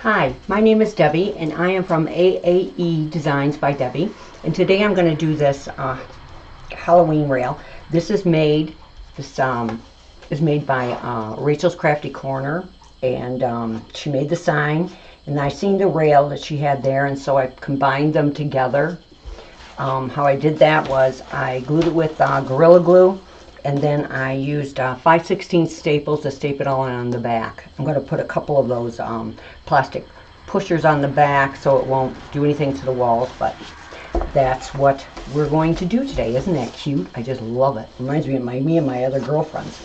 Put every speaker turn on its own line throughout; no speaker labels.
Hi, my name is Debbie and I am from AAE Designs by Debbie, and today I'm going to do this Halloween rail. This is made by Rachel's Crafty Corner, and she made the sign, and I seen the rail that she had there, and so I combined them together. How I did that was I glued it with Gorilla Glue, and then I used 5/16 staples to staple it all on the back. I'm going to put a couple of those plastic pushers on the back so it won't do anything to the walls, but that's what we're going to do today. Isn't that cute? I just love it. Reminds me of me and my other girlfriends.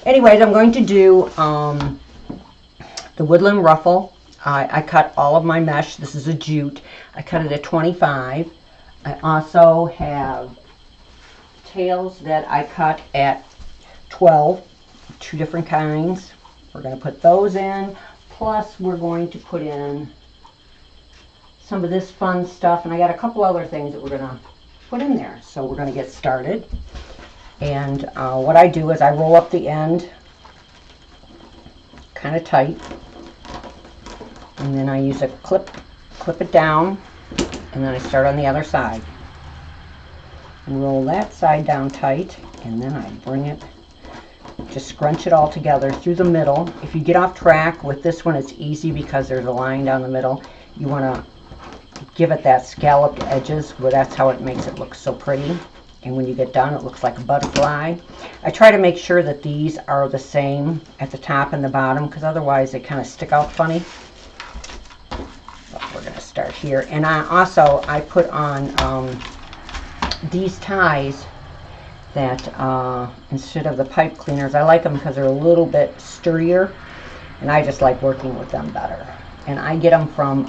Anyways, I'm going to do the woodland ruffle. I cut all of my mesh. This is a jute. I cut it at 25. I also have tails that I cut at 12, two different kinds. We're going to put those in, plus we're going to put in some of this fun stuff, and I got a couple other things that we're going to put in there. So we're going to get started, and what I do is I roll up the end kind of tight, and then I use a clip it down, and then I start on the other side. Roll that side down tight, and then I bring it, just scrunch it all together through the middle. If you get off track with this one, it's easy because there's a line down the middle. You want to give it that scalloped edges, where that's how it makes it look so pretty, and when you get done it looks like a butterfly. I try to make sure that these are the same at the top and the bottom, because otherwise they kind of stick out funny. But we're going to start here, and I put on these ties that instead of the pipe cleaners, I like them because they're a little bit sturdier, and I just like working with them better. And I get them from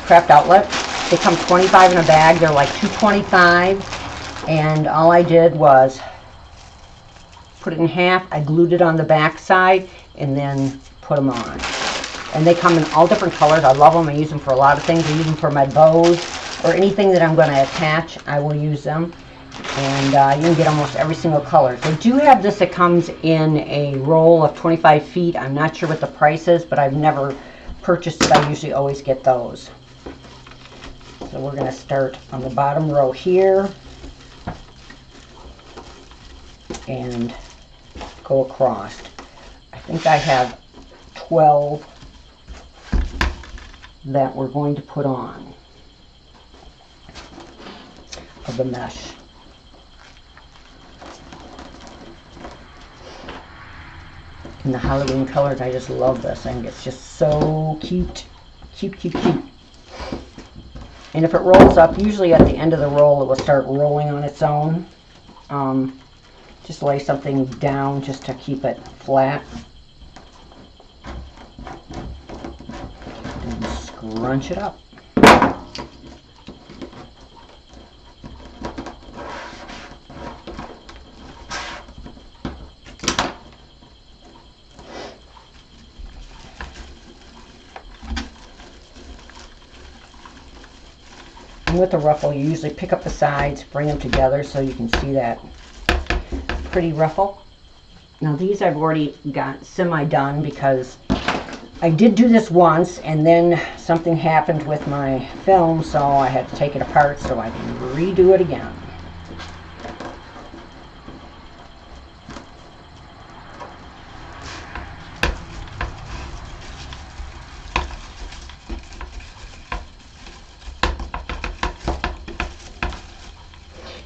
Craft Outlet. They come 25 in a bag. They're like $2.25, and all I did was put it in half. I glued it on the back side and then put them on. And they come in all different colors. I love them. I use them for a lot of things. I use them for my bows or anything that I'm going to attach. I will use them, and you can get almost every single color. They do have this that comes in a roll of 25 feet. I'm not sure what the price is, but I've never purchased it. I usually always get those. So we're going to start on the bottom row here and go across. I think I have 12 that we're going to put on of the mesh. And the Halloween colors, I just love this. I think it's just so cute. Cute, cute, cute. And if it rolls up, usually at the end of the roll it will start rolling on its own. Just lay something down just to keep it flat. And scrunch it up. And with the ruffle, you usually pick up the sides, bring them together so you can see that pretty ruffle. Now these I've already got semi-done because I did do this once, and then something happened with my film, so I had to take it apart so I can redo it again.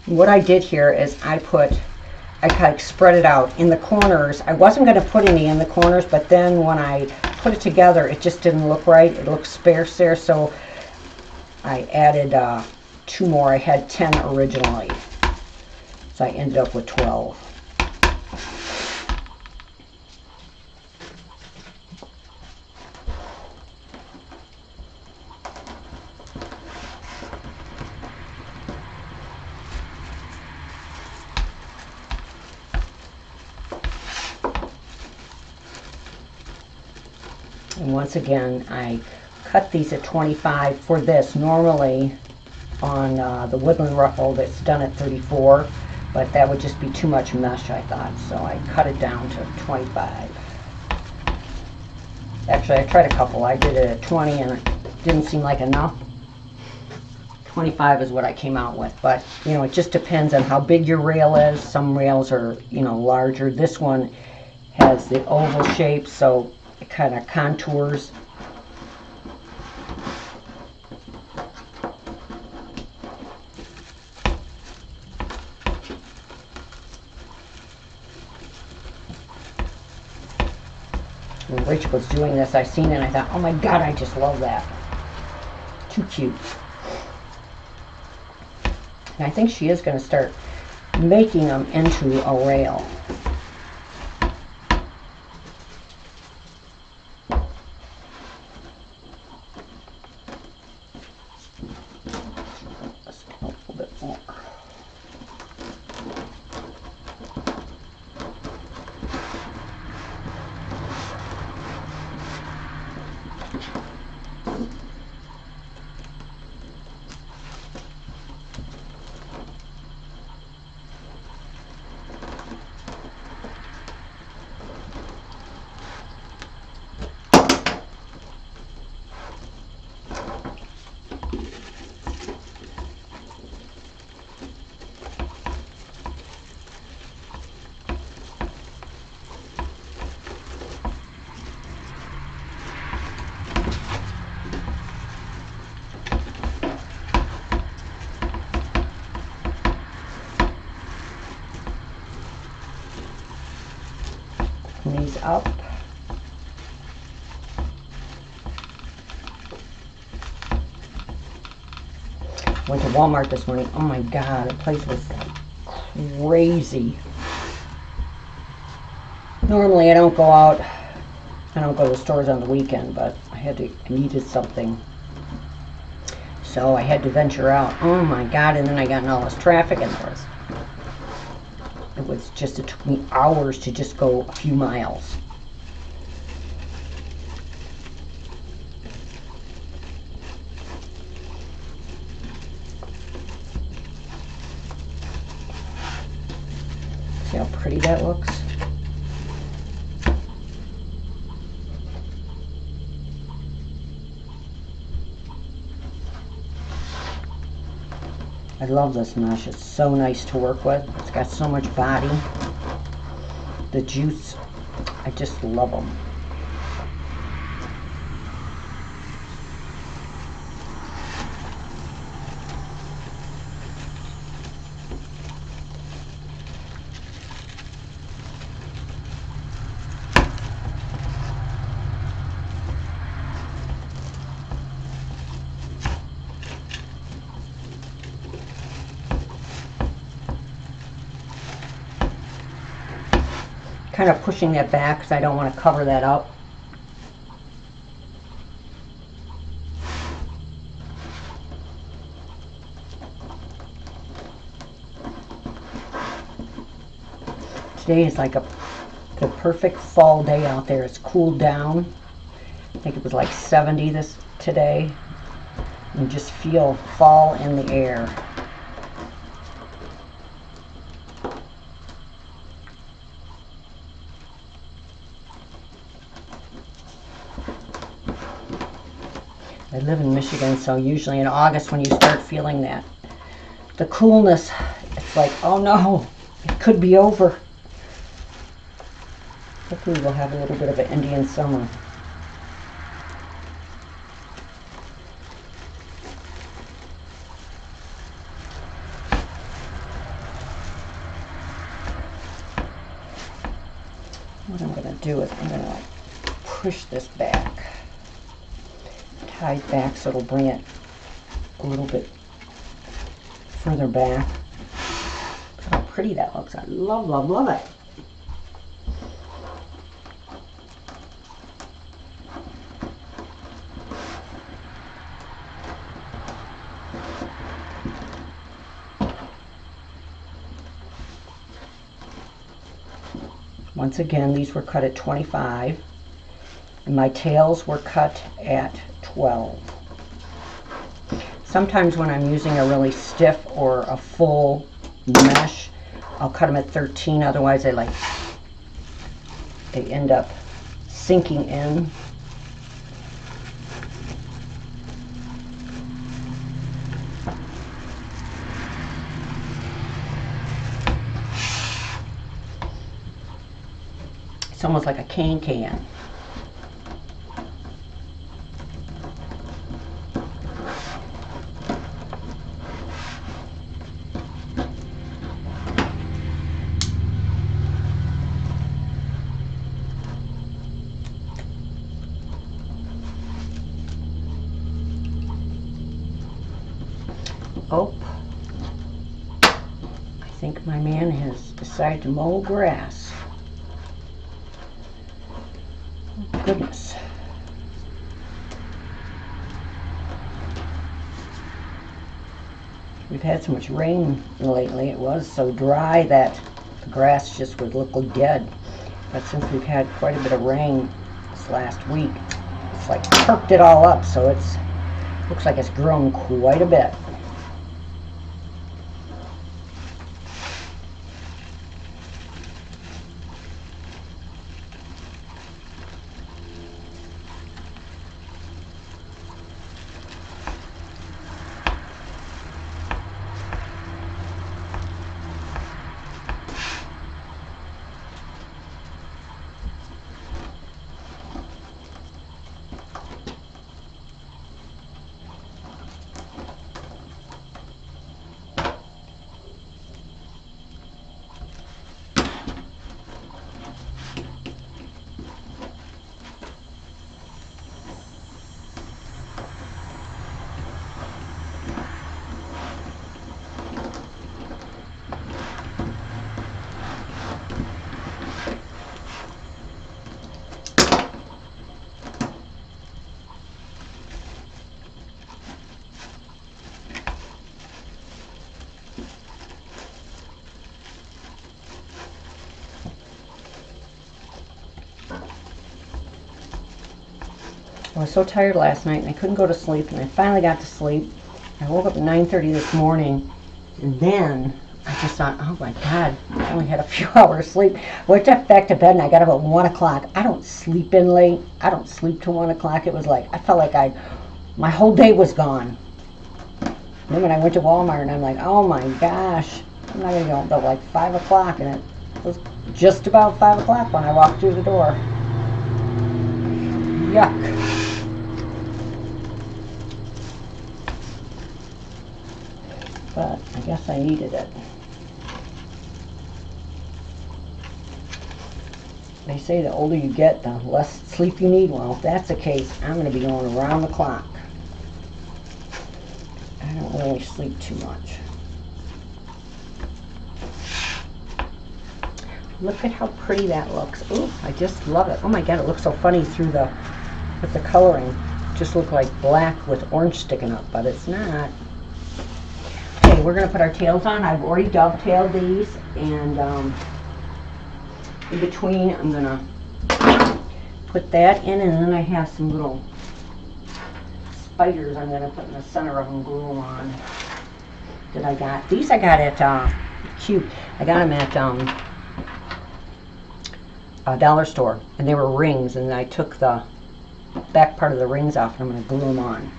What I did here is I kind of spread it out in the corners. I wasn't going to put any in the corners, but then when I put it together, it just didn't look right. It looked sparse there, so I added 2 more. I had 10 originally, so I ended up with 12. And once again, I cut these at 25 for this. Normally on the woodland ruffle that's done at 34, but that would just be too much mesh, I thought, so I cut it down to 25. Actually, I tried a couple. I did it at 20 and it didn't seem like enough. 25 is what I came out with, but you know, it just depends on how big your rail is. Some rails are, you know, larger. This one has the oval shape, so it kind of contours. When Rachel was doing this, I seen it and I thought, oh my God, I just love that. Too cute. And I think she is going to start making them into a rail. Let's go a little bit more. These up. Went to Walmart this morning. Oh my God, the place was crazy. Normally I don't go out. I don't go to the stores on the weekend, but I needed something. So I had to venture out. Oh my God, and then I got in all this traffic and it took me hours to just go a few miles. See how pretty that looks? I love this mesh. It's so nice to work with. It's got so much body. The jutes, I just love them. Kind of pushing that back because I don't want to cover that up. Today is like the perfect fall day out there. It's cooled down. I think it was like 70 today. You just feel fall in the air. I live in Michigan, so usually in August when you start feeling the coolness, it's like, oh no, it could be over. Hopefully we'll have a little bit of an Indian summer. What I'm going to do is I'm going to push this back. Tied back so it'll bring it a little bit further back. Look how pretty that looks. I love, love, love it. Once again, these were cut at 25, and my tails were cut at 12. Sometimes when I'm using a really stiff or a full mesh, I'll cut them at 13, otherwise they end up sinking in. It's almost like a can. Oh, I think my man has decided to mow grass. Oh, goodness. We've had so much rain lately. It was so dry that the grass just would look dead. But since we've had quite a bit of rain this last week, it's like perked it all up, so it's looks like it's grown quite a bit. I was so tired last night and I couldn't go to sleep, and I finally got to sleep. I woke up at 9:30 this morning, and then I just thought, oh my God, I only had a few hours sleep. I went back to bed and I got up at 1 o'clock. I don't sleep in late. I don't sleep till 1 o'clock. It was like, I felt like my whole day was gone. And then when I went to Walmart and I'm like, oh my gosh, I'm not going to go until like 5 o'clock, and it was just about 5 o'clock when I walked through the door. Yuck. But I guess I needed it. They say the older you get, the less sleep you need. Well, if that's the case, I'm going to be going around the clock. I don't really sleep too much. Look at how pretty that looks. Ooh, I just love it. Oh my God, it looks so funny with the coloring. It just look like black with orange sticking up, but it's not. Okay, we're going to put our tails on. I've already dovetailed these, and in between I'm going to put that in, and then I have some little spiders I'm going to put in the center of them, glue them on, that I got. These I got at Cute. I got them at a dollar store, and they were rings, and I took the back part of the rings off, and I'm going to glue them on.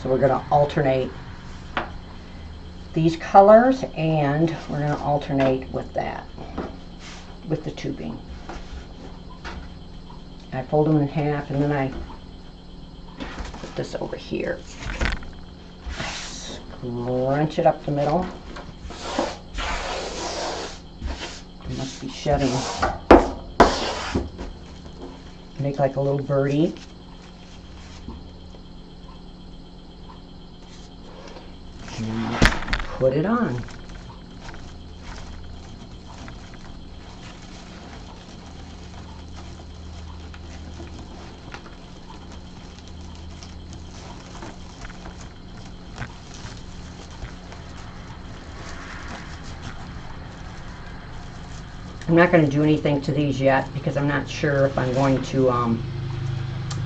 So we're going to alternate these colors, and we're going to alternate with that, with the tubing. I fold them in half, and then I put this over here. Scrunch it up the middle. It must be shedding. Make like a little birdie. And put it on. I'm not going to do anything to these yet because I'm not sure if I'm going to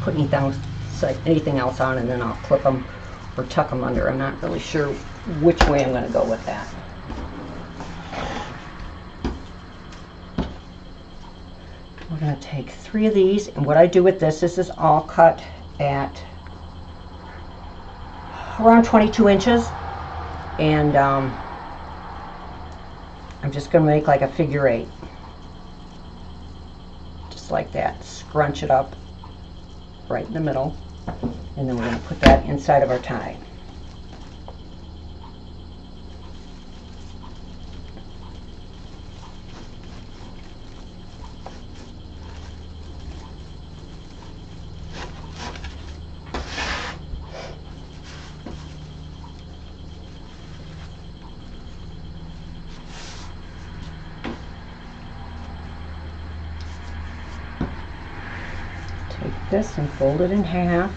put anything else on, and then I'll clip them or tuck them under. I'm not really sure which way I'm going to go with that. We're going to take 3 of these, and what I do with this is all cut at around 22 inches, and I'm just going to make like a figure 8. just like that. Scrunch it up right in the middle, and then we're going to put that inside of our tie. Take this and fold it in half.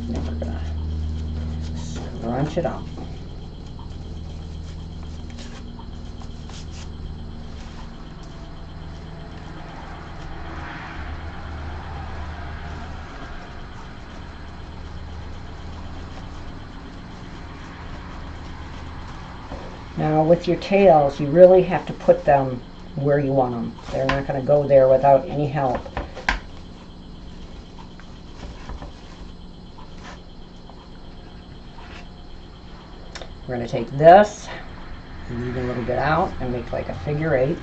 Then we're going to scrunch it up. Now with your tails, you really have to put them where you want them. They're not going to go there without any help. We're going to take this, leave a little bit out, and make like a figure 8.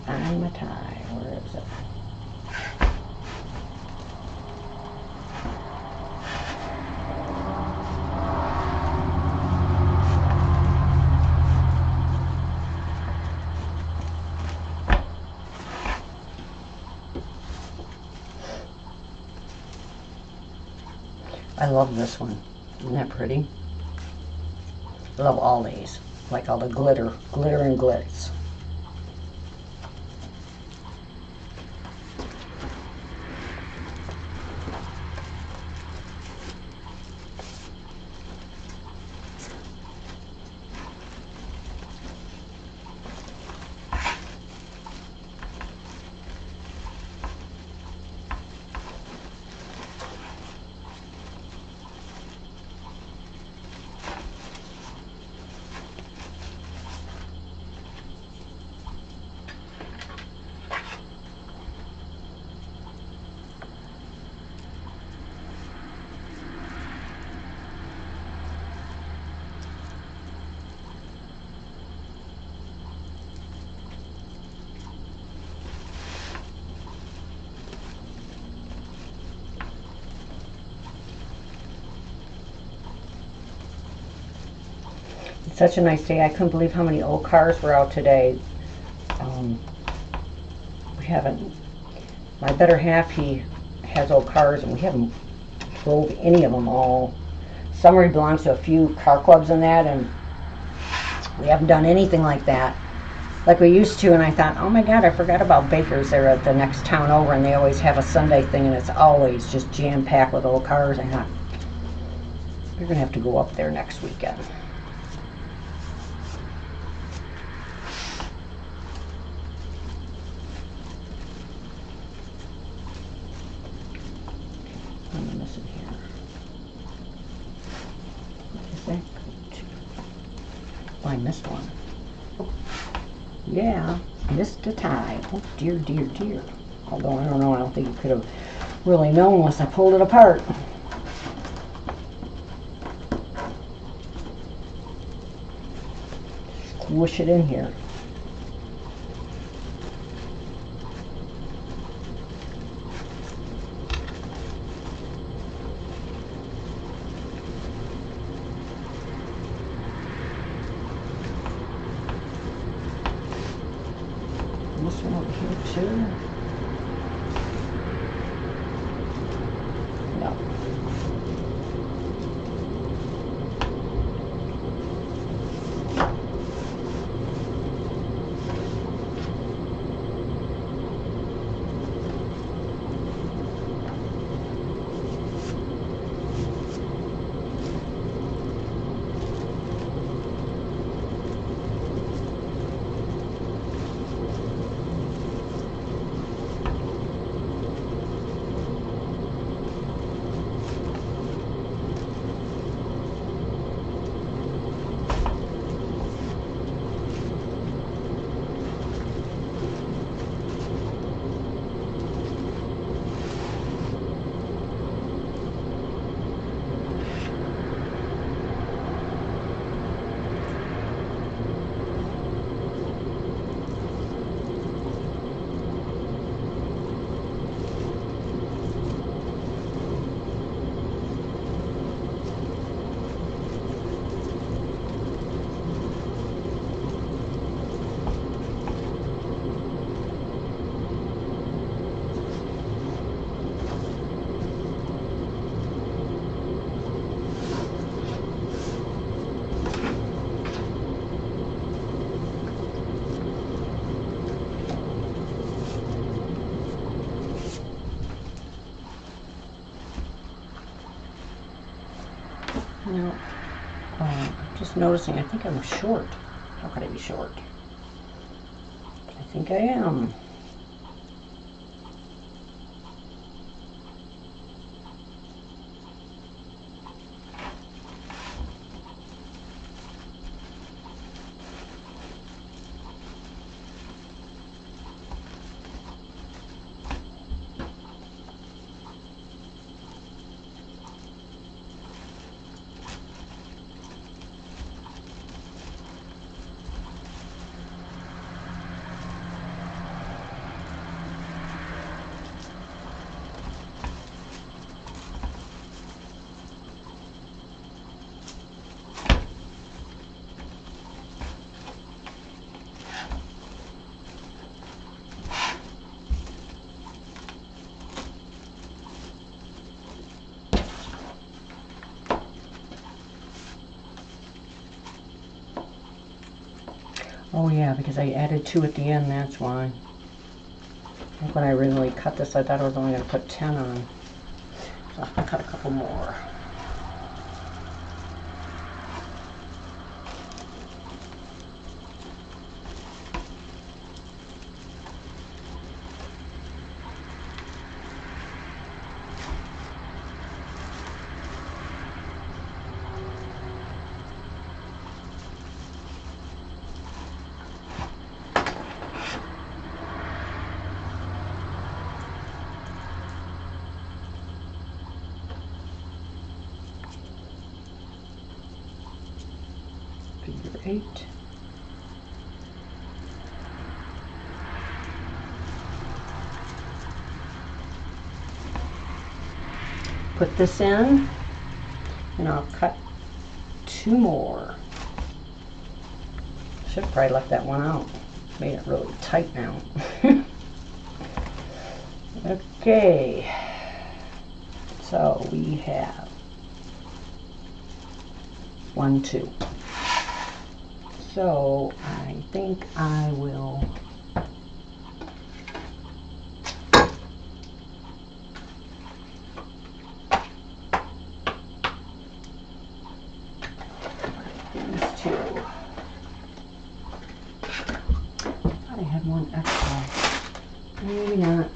Find my tie. Where is it? I love this one. Isn't that pretty? I love all these. Like all the glitter and glitz. It's such a nice day. I couldn't believe how many old cars were out today. We haven't, my better half, he has old cars, and we haven't drove any of them all. Summer, he belongs to a few car clubs and that, and we haven't done anything like that like we used to. And I thought, oh my God, I forgot about Baker's. They're at the next town over, and they always have a Sunday thing, and it's always just jam-packed with old cars. I thought, we're going to have to go up there next weekend. What am I missing here? What is that? Oh, I missed one. Yeah, missed a tie. Oh dear, dear, dear. Although I don't know, I don't think you could have really known unless I pulled it apart. Squish it in here. This one over here too. No. I'm just noticing, I think I'm short. How could I be short? I think I am. Oh yeah, because I added 2 at the end, that's why. I think when I originally cut this, I thought I was only going to put 10 on. So I'll cut a couple more. Figure 8. Put this in, and I'll cut 2 more. Should have probably left that one out. Made it really tight now. Okay, so we have 1, 2. So I think I will these 2. Thought I had one extra. Maybe not.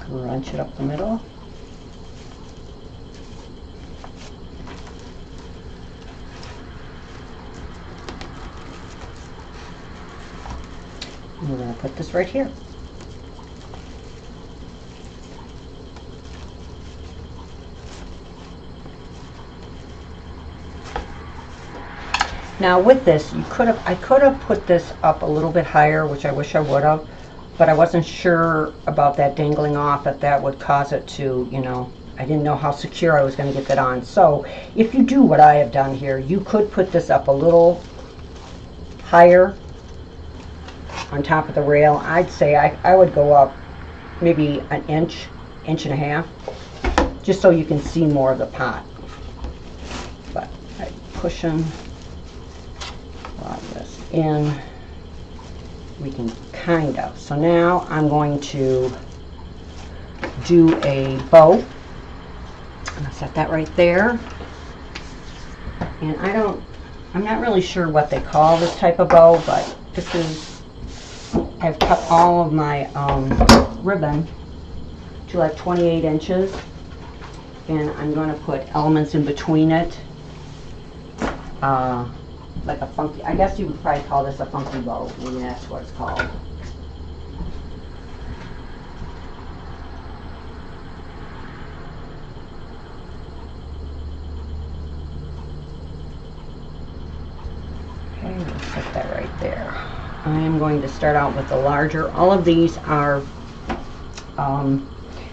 Crunch it up the middle. And we're going to put this right here. Now with this, I could have put this up a little bit higher, which I wish I would have, but I wasn't sure about that dangling off, if that would cause it to, you know, I didn't know how secure I was going to get that on. So if you do what I have done here, you could put this up a little higher on top of the rail. I'd say I would go up maybe an inch, inch and a half, just so you can see more of the pot. But I push them this in, we can kind of. So now I'm going to do a bow. I'm going to set that right there. And I'm not really sure what they call this type of bow, but this is, I've cut all of my ribbon to like 28 inches. And I'm going to put elements in between it. Like a funky, I guess you would probably call this a funky bow. Maybe that's what it's called. Okay, we'll set that right there. I am going to start out with the larger. All of these are,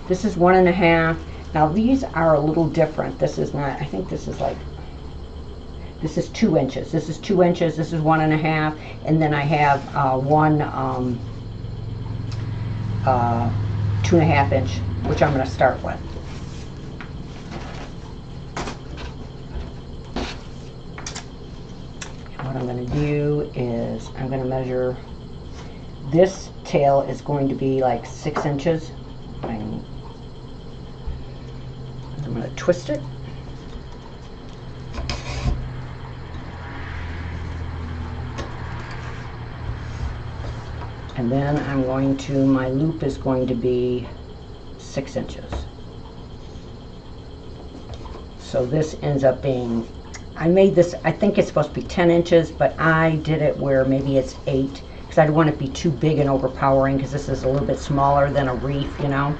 this is 1.5. Now these are a little different. This is not, I think this is like, this is 2 inches. This is 2 inches. This is 1.5. And then I have one 2.5 inch, which I'm going to start with. And what I'm going to do is I'm going to measure, this tail is going to be like 6 inches. I'm going to twist it. And then I'm going to, my loop is going to be 6 inches. So this ends up being, I made this, I think it's supposed to be 10 inches, but I did it where maybe it's 8, because I don't want it to be too big and overpowering, because this is a little bit smaller than a wreath, you know.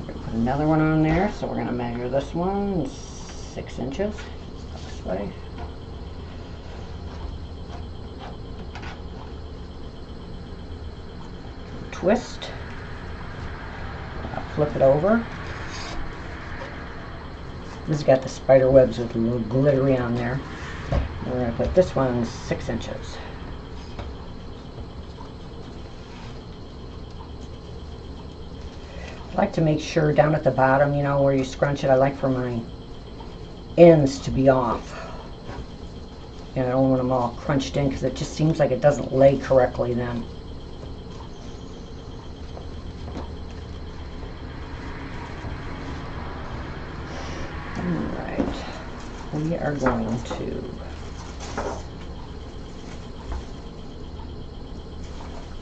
We're going to put another one on there, so we're going to measure this one, 6 inches, this way. Twist, I'll flip it over. This has got the spider webs with a little glittery on there. And we're going to put this one 6 inches. I like to make sure down at the bottom, you know, where you scrunch it, I like for my ends to be off. And I don't want them all crunched in, because it just seems like it doesn't lay correctly then. We are going to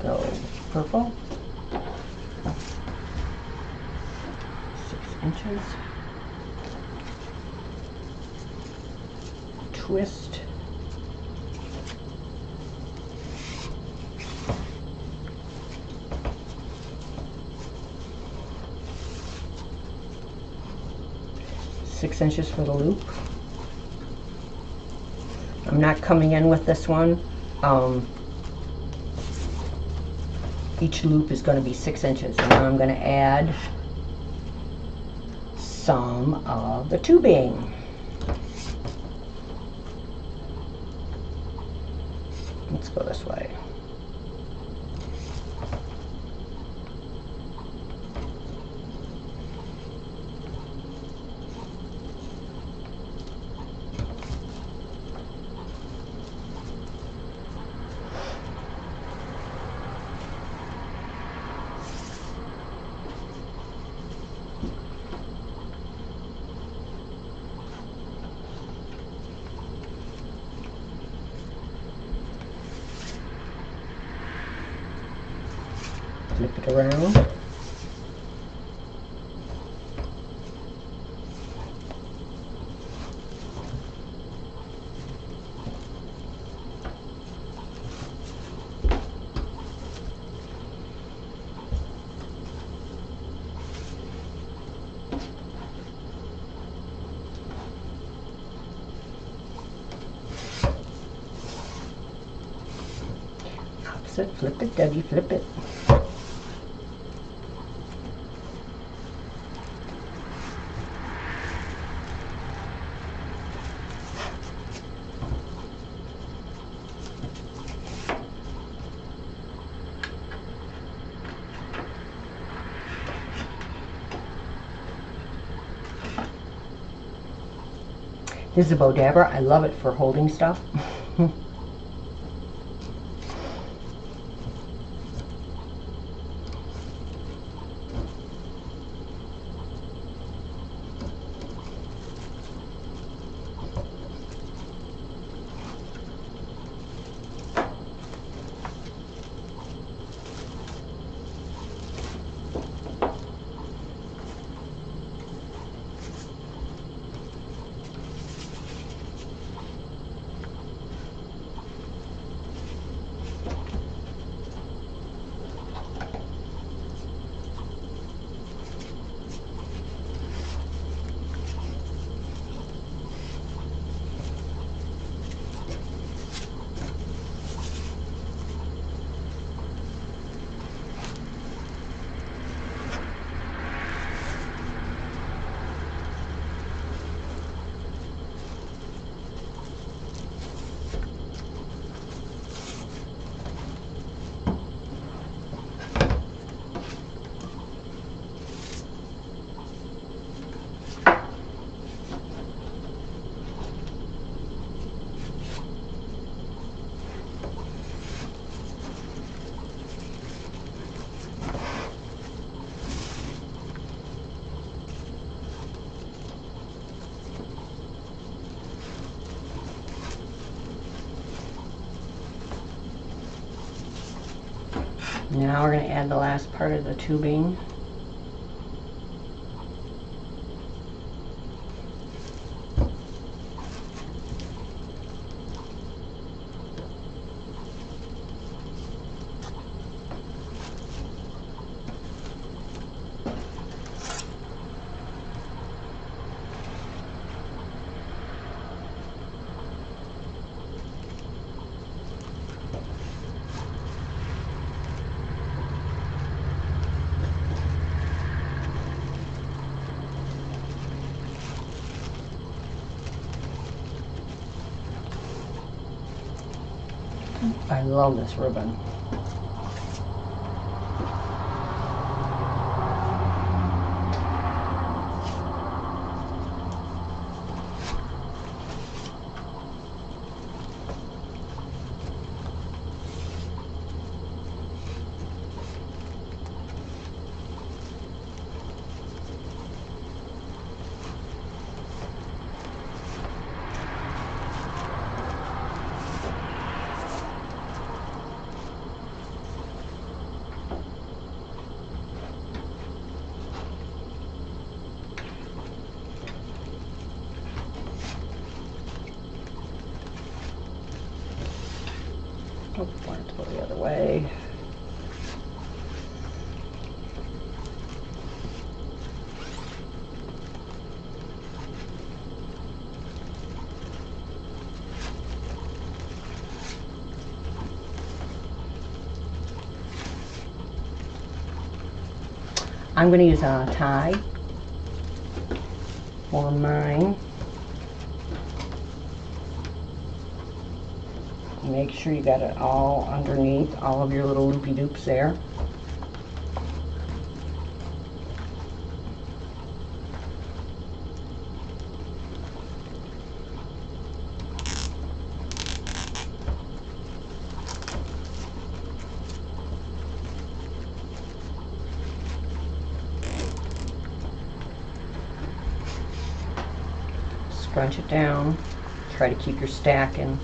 go purple, 6 inches, twist, six inches for the loop. I'm not coming in with this one. Each loop is going to be 6 inches. And now I'm going to add some of the tubing. Let's go this way. Flip it around. it, Dougie, flip it. This is a bow dabber. I love it for holding stuff. Now we're going to add the last part of the tubing. I love this ribbon. Oh, I want it to go the other way. I'm going to use a tie for mine. Make sure you got it all underneath, all of your little loopy-doops there. Scrunch it down. Try to keep your stacking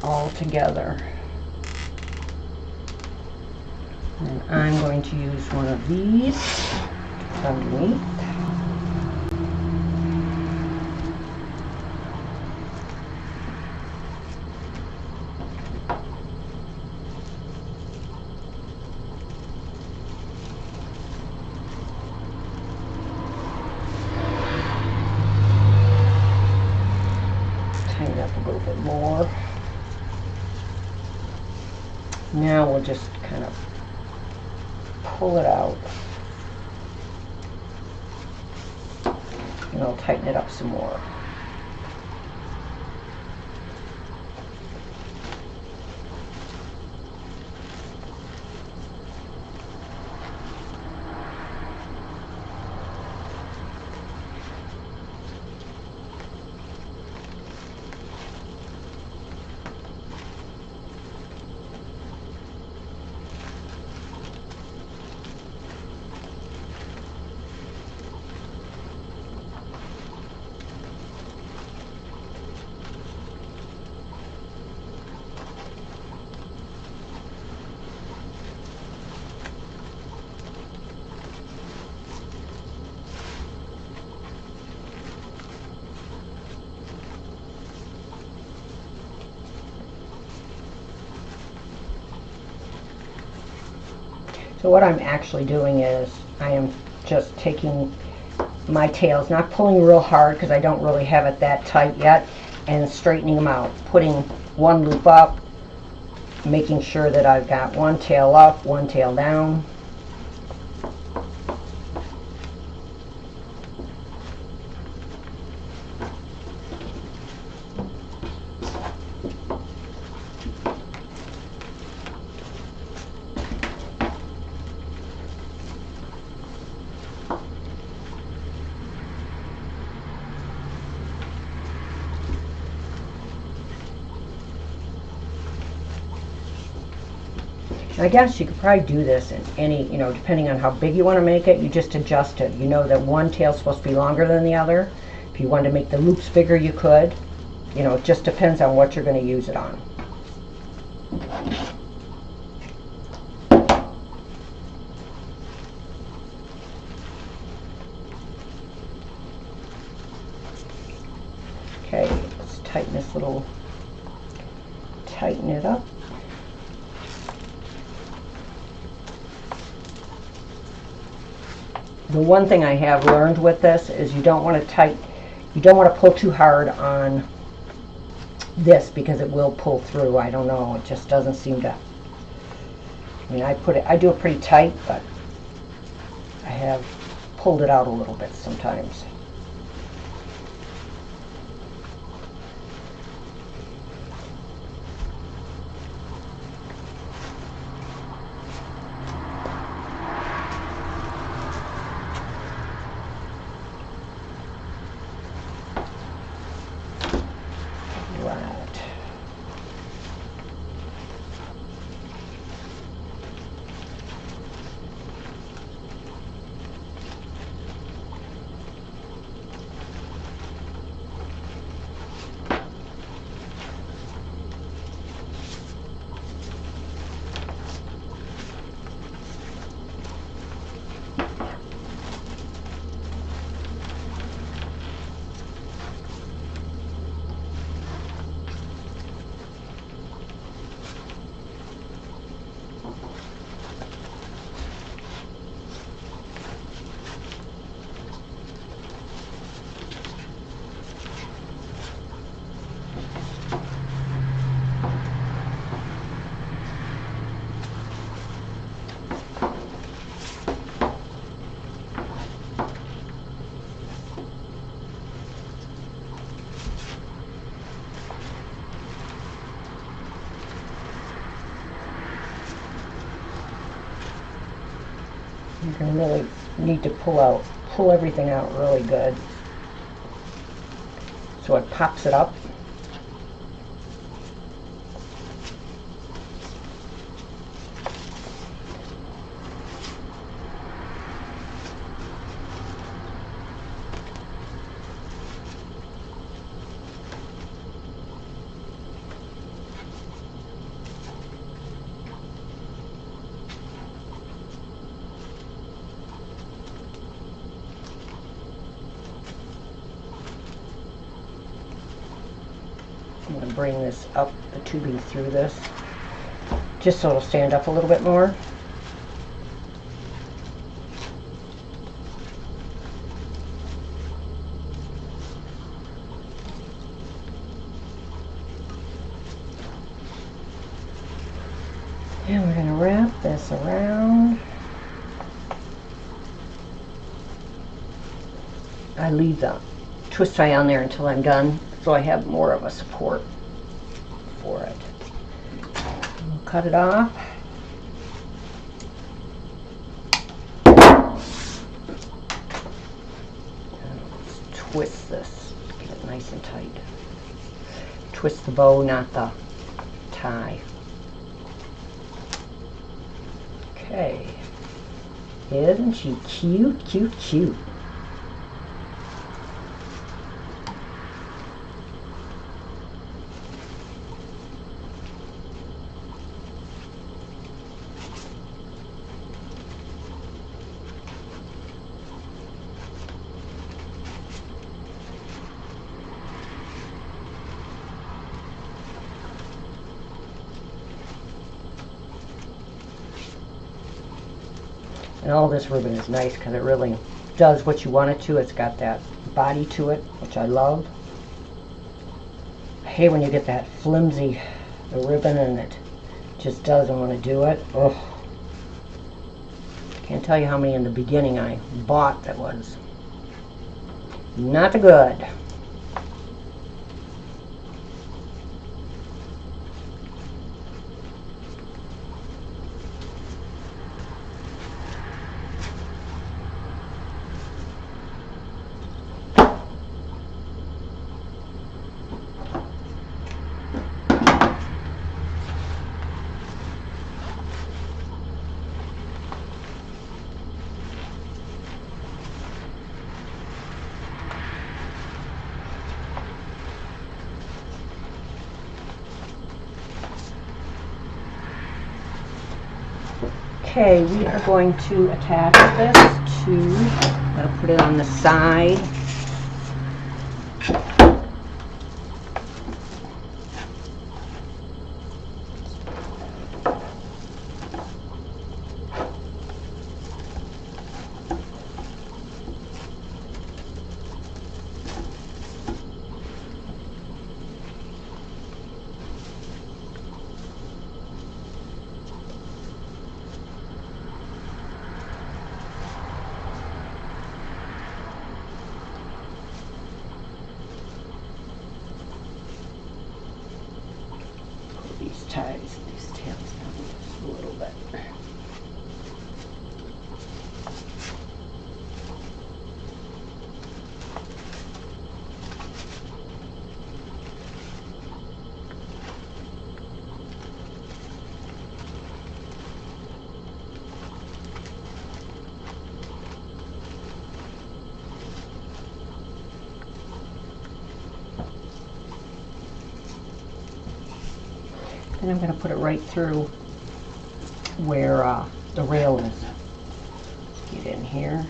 all together. And I'm going to use one of these underneath. Tighten up a little bit more. Now we'll just kind of pull it out. And I'll tighten it up some more. So what I'm actually doing is I am just taking my tails, not pulling real hard because I don't really have it that tight yet, and straightening them out, putting one loop up, making sure that I've got one tail up, one tail down. I guess you could probably do this in any, depending on how big you want to make it, you just adjust it. You know that one tail's supposed to be longer than the other. If you wanted to make the loops bigger, you could. It just depends on what you're going to use it on. Okay, let's tighten it up. The one thing I have learned with this is you don't want to pull too hard on this because it will pull through. I don't know, it just doesn't seem to. I do it pretty tight, but I have pulled it out a little bit sometimes. You can really need to pull everything out really good so it pops it up. I'm going to bring this up, the tubing through this, just so it'll stand up a little bit more. And we're going to wrap this around. I leave the twist tie on there until I'm done, so I have more of a support for it. We'll cut it off. And let's twist this, get it nice and tight. Twist the bow, not the tie. Okay. Isn't she cute, cute, cute? And all this ribbon is nice because it really does what you want it to. It's got that body to it, which I love. I hate when you get that flimsy the ribbon and it just doesn't want to do it. Oh, can't tell you how many in the beginning I bought that was not good. Okay, we are going to attach this to, I'll put it on the side. These tails down just a little bit. And I'm going to put it right through where the rail is. Get in here.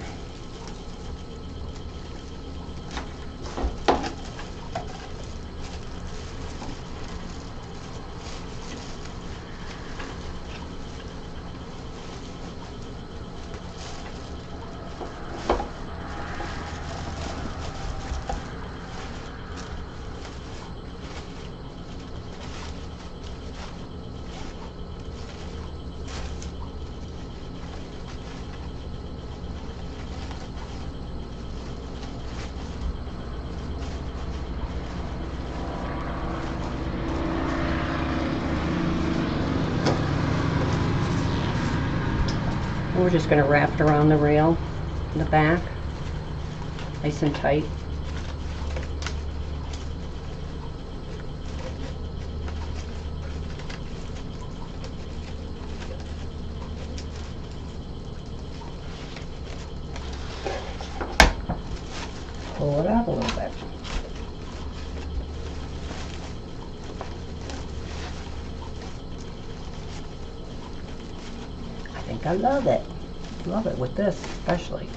And we're just going to wrap it around the rail in the back, nice and tight. Pull it out a little bit. I think I love it. Love it with this especially.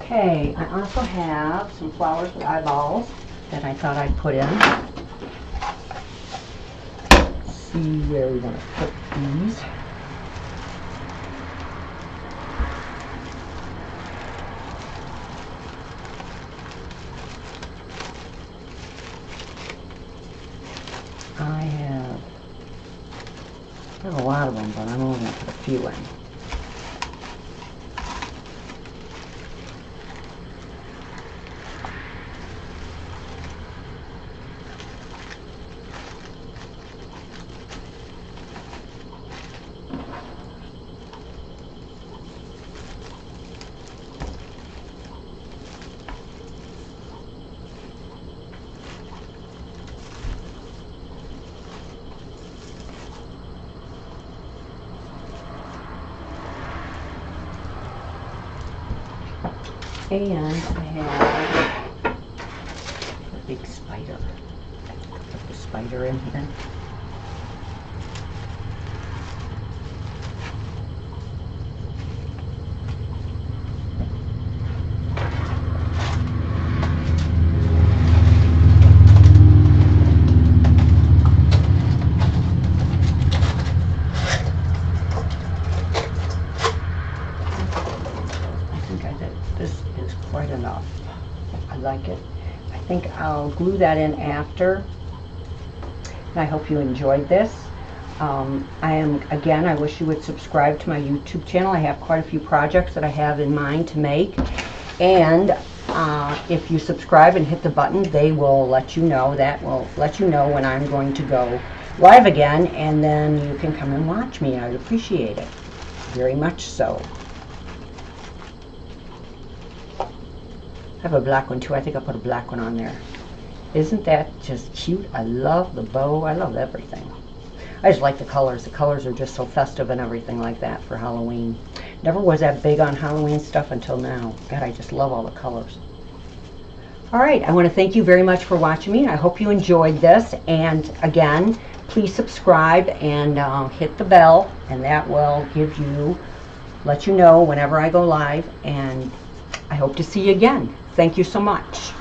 Okay, I also have some flowers with eyeballs that I thought I'd put in. Let's see where we want to put these. I have a lot of them, but I'm only going to put a few in. And I have a big spider. Put the spider in here. This is quite enough. I like it. I think I'll glue that in after. And I hope you enjoyed this. Again, I wish you would subscribe to my YouTube channel. I have quite a few projects that I have in mind to make. And if you subscribe and hit the button, they will let you know. That will let you know when I'm going to go live again. And then you can come and watch me. I'd appreciate it. Very much so. I have a black one too. I think I'll put a black one on there. Isn't that just cute? I love the bow. I love everything. I just like the colors. The colors are just so festive and everything like that for Halloween. Never was that big on Halloween stuff until now. God, I just love all the colors. All right, I want to thank you very much for watching me. I hope you enjoyed this. And again, please subscribe and hit the bell, and that will let you know whenever I go live. And I hope to see you again. Thank you so much.